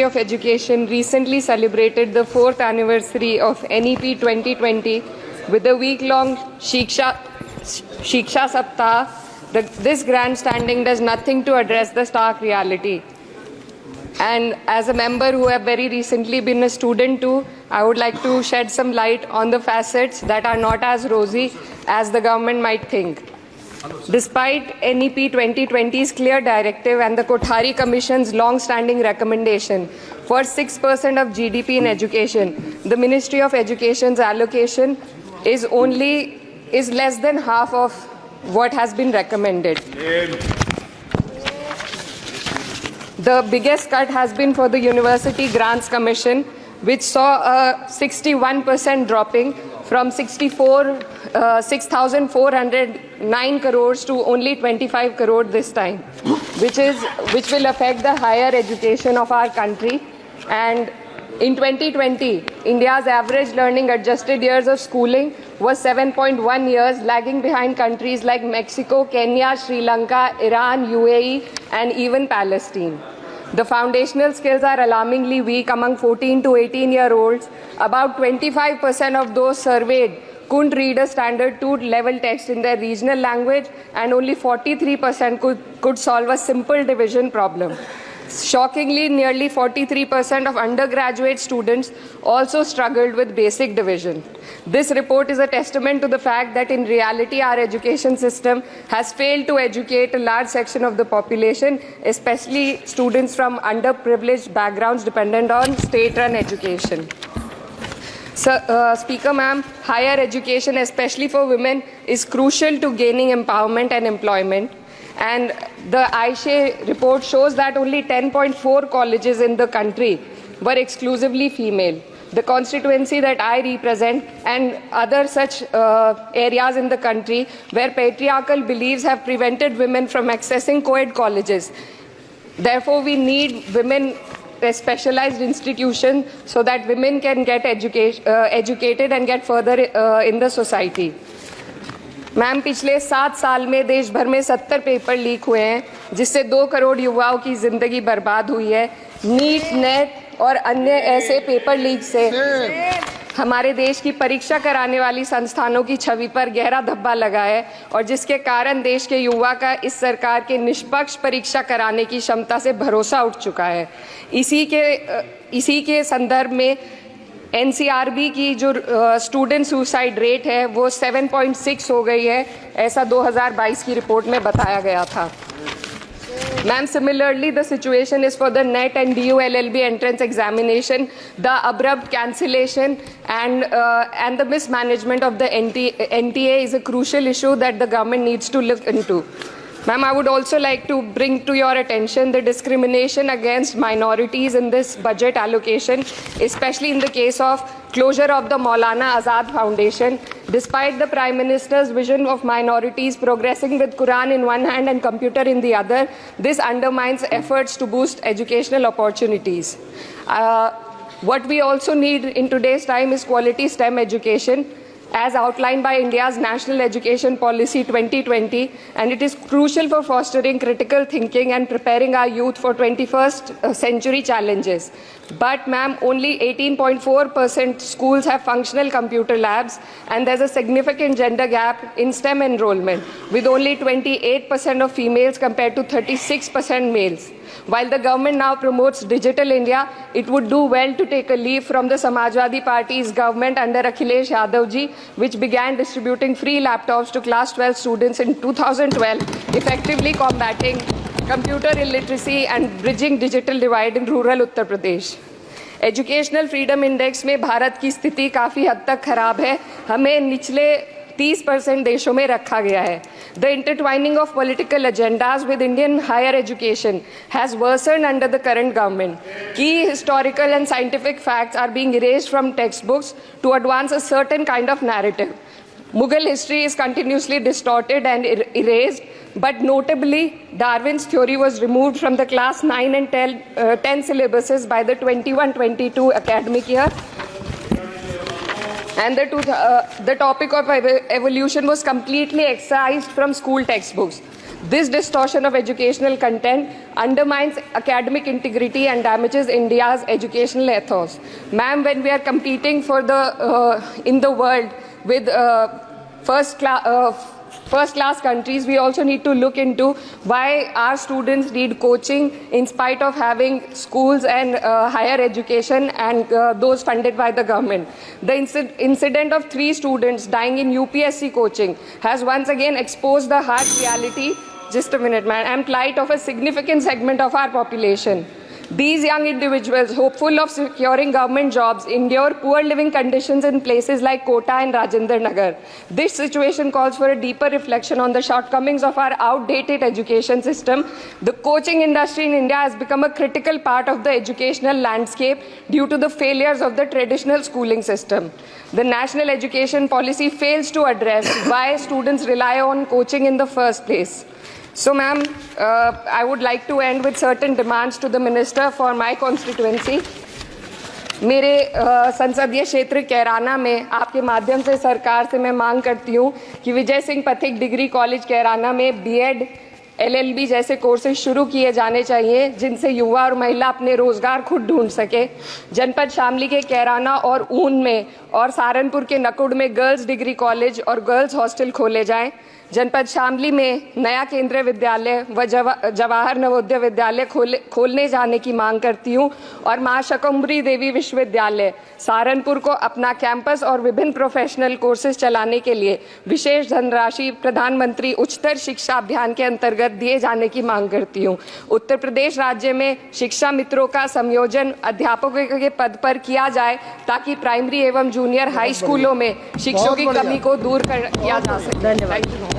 of Education recently celebrated the 4th anniversary of NEP 2020 with a week-long Shiksha Saptah. This grandstanding does nothing to address the stark reality. And as a member who have very recently been a student too, I would like to shed some light on the facets that are not as rosy as the government might think. Despite NEP 2020's clear directive and the Kothari Commission's long-standing recommendation for 6% of GDP in education, the Ministry of Education's allocation is less than half of what has been recommended. The biggest cut has been for the University Grants Commission, which saw a 61% dropping from 6,409 crores to only 25 crore this time, which will affect the higher education of our country. And in 2020, India's average learning adjusted years of schooling was 7.1 years, lagging behind countries like Mexico, Kenya, Sri Lanka, Iran, UAE, and even Palestine. The foundational skills are alarmingly weak among 14 to 18-year-olds. About 25% of those surveyed couldn't read a standard 2 level text in their regional language, and only 43% could solve a simple division problem. Shockingly, nearly 43% of undergraduate students also struggled with basic division. This report is a testament to the fact that in reality our education system has failed to educate a large section of the population, especially students from underprivileged backgrounds dependent on state-run education. Speaker ma'am, higher education, especially for women, is crucial to gaining empowerment and employment. And the AISHE report shows that only 10.4 colleges in the country were exclusively female. The constituency that I represent and other such areas in the country where patriarchal beliefs have prevented women from accessing co-ed colleges. Therefore, we need women specialized institutions so that women can get educated and get further in the society. Ma'am, पिछले 7 साल में देश भर में 70 paper leak हुए हैं, जिससे 2 करोड़ युवाओं की जिंदगी बर्बाद हुई है। नीट, नेट और अन्य ऐसे पेपर लीक से हमारे देश की परीक्षा कराने वाली संस्थानों की छवि पर गहरा धब्बा लगा है, और जिसके कारण देश के युवा का इस सरकार के निष्पक्ष परीक्षा कराने की क्षमता से भरोसा उठ चुका है। इसी के संदर्भ में NCRB की जो स्टूडेंट सुसाइड रेट है वो 7.6 हो गई है, ऐसा 2022 की रिपोर्ट में बताया गया था। Ma'am, similarly, the situation is for the NET and DU LLB entrance examination. The abrupt cancellation and the mismanagement of the NTA is a crucial issue that the government needs to look into. Ma'am, I would also like to bring to your attention the discrimination against minorities in this budget allocation, especially in the case of closure of the Maulana Azad Foundation. Despite the Prime Minister's vision of minorities progressing with Quran in one hand and computer in the other, this undermines efforts to boost educational opportunities. What we also need in today's time is quality STEM education, as outlined by India's National Education Policy 2020, and it is crucial for fostering critical thinking and preparing our youth for 21st century challenges. But ma'am, only 18.4% schools have functional computer labs, and there's a significant gender gap in STEM enrollment, with only 28% of females compared to 36% males. While the government now promotes Digital India, it would do well to take a leaf from the Samajwadi Party's government under Akhilesh Yadav ji, which began distributing free laptops to class 12 students in 2012, effectively combating computer illiteracy and bridging digital divide in rural Uttar Pradesh. Educational Freedom Index में भारत की स्थिति काफ़ी हद तक खराब है, हमें निचले 30% देशों में रखा गया है. The intertwining of political agendas with Indian higher education has worsened under the current government. Key historical and scientific facts are being erased from textbooks to advance a certain kind of narrative. Mughal history is continuously distorted and erased, but notably, Darwin's theory was removed from the class 9 and 10 syllabuses by the 21-22 academic year. And the topic of evolution was completely excised from school textbooks. This distortion of educational content undermines academic integrity and damages India's educational ethos. Ma'am, when we are competing for in the world with first class countries, we also need to look into why our students need coaching in spite of having schools and higher education and those funded by the government. The incident of 3 students dying in UPSC coaching has once again exposed the harsh reality, just a minute, man, and plight of a significant segment of our population. These young individuals, hopeful of securing government jobs, endure poor living conditions in places like Kota and Rajendra Nagar. This situation calls for a deeper reflection on the shortcomings of our outdated education system. The coaching industry in India has become a critical part of the educational landscape due to the failures of the traditional schooling system. The national education policy fails to address why students rely on coaching in the first place. So, ma'am, I would like to end with certain demands to the minister for my constituency. मेरे संसदीय क्षेत्र कैराना में आपके माध्यम से सरकार से मैं मांग करती हूँ कि विजय सिंह पथिक डिग्री कॉलेज कैराना में बीएड, एलएलबी जैसे कोर्सेज शुरू किए जाने चाहिए, जिनसे युवा और महिला अपने रोजगार खुद ढूंढ सके। जनपद शामली के कैराना और ऊन में और सहारनपुर के नकुड़ में गर्ल्स डिग्री कॉलेज और गर्ल्स हॉस्टल खोले जाएं। जनपद शामली में नया केंद्रीय विद्यालय व जवाहर नवोदय विद्यालय खोलने जाने की मांग करती हूँ और मां शाकंभरी देवी विश्वविद्यालय सहारनपुर को अपना कैंपस और विभिन्न प्रोफेशनल कोर्सेज चलाने के लिए विशेष धनराशि प्रधानमंत्री उच्चतर शिक्षा अभियान के अंतर्गत दिए जाने की मांग करती हूँ। उत्तर प्रदेश राज्य में शिक्षा मित्रों का संयोजन अध्यापकों के पद पर किया जाए ताकि प्राइमरी एवं जूनियर हाई स्कूलों में शिक्षकों की कमी को दूर किया जा सके। धन्यवाद।